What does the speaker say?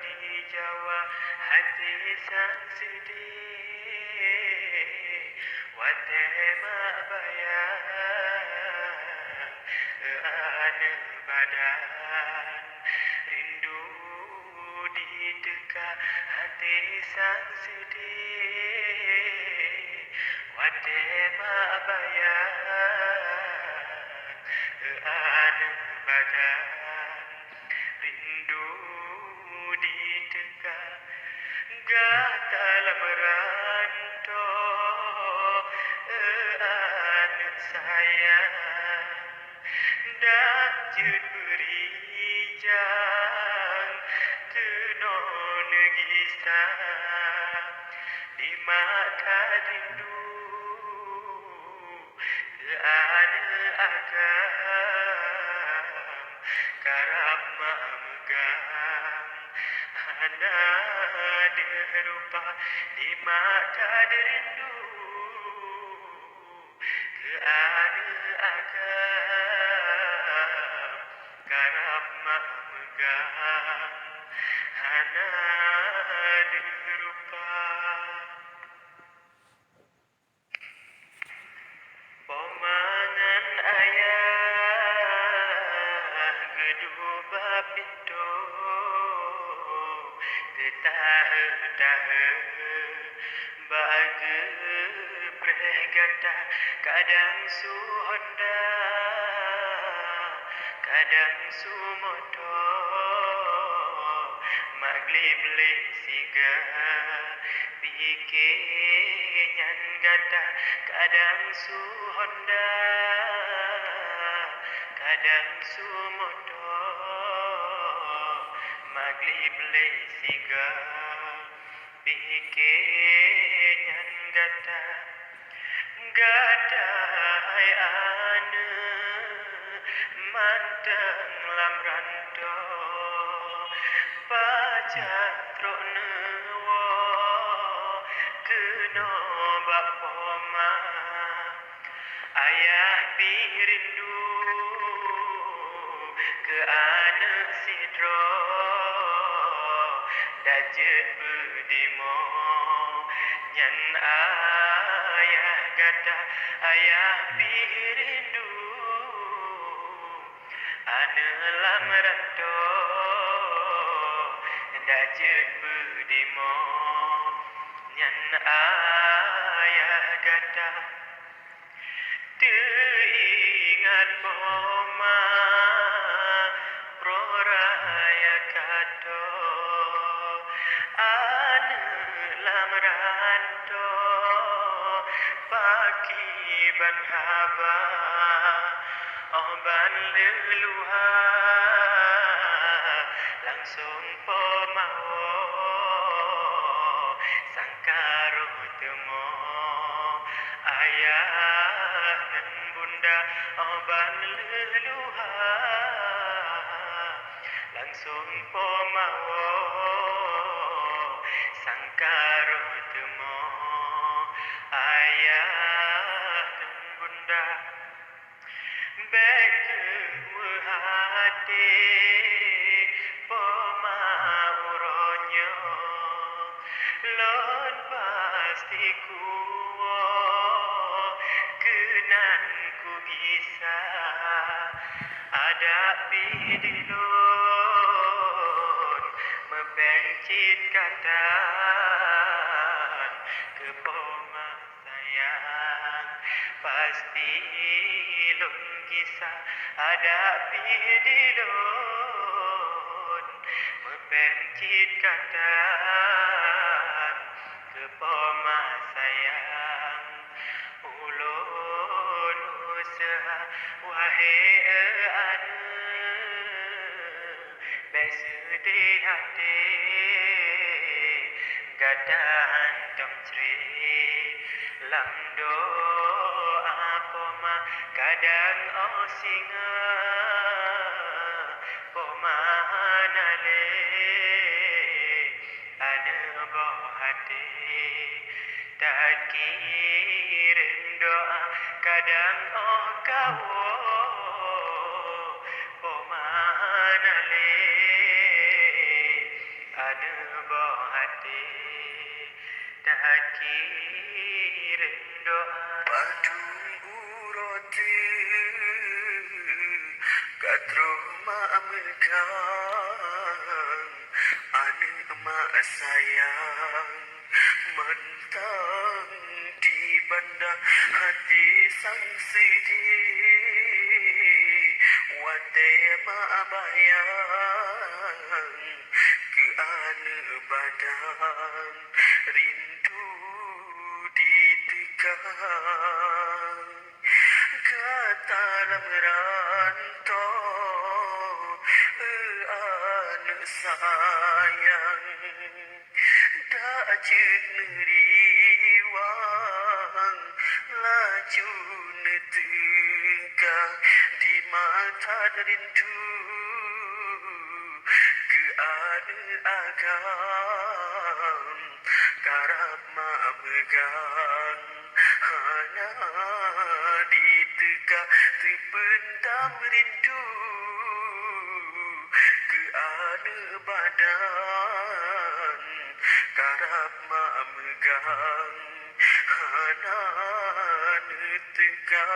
dijawab hati sang sedih. Wate mak bayang ane badan rindu di dekat hati sang sedih. Wate mak bayang ane badan rindu di dekat dalam rantau anak sayang dak jut berijang keno negisah di mata rindu ke anak agam karap mak megang anak dirupa di mata rindu ke anak agam karap mak megang anak dirupa. Pomangan ayah kedua pintu ketah-tah bagi bergata kadang su Honda kadang su motor maglib le siga bikinyan gata kadang su Honda kadang su motor maglib le siga bikinyan gata gata ai ane manteng lam rantau pajak trok newo keno bak poma ayah pirindu ke anak sidro dajet bedimo nyan ayah gata ayah pirindu anak lam rantau dajet bedimo nyan ayah gata teringat poma proraya kato ane lam rantau pagi ban haba oban leluha langsung pomao sangkaro temo ayah dan bunda oban leluha langsung pomao sangkaro temo ayah dan bunda back hati pemauronyo lon pasti kuwo kenan ku bisa ada bidilon membencit katan ke poma sayang pasti lon kisah ada bidilon membencit katan ke poma sayang ulun usaha wahai ane bersedih hati gadahan tomcri lam doa poma kadang singa poma nale ane boh hati tak kirim doa kadang kawo pomanale sayang mentang di banda hati sang sedih watai maabayang ke ane badan rindu ditekan kata merantau ane sayang dah cek neriwang laju netegak di mata rindu ke ane agam karap mak megang hana ditegak terpendam rindu ke ane badan karap mak megang hana netegak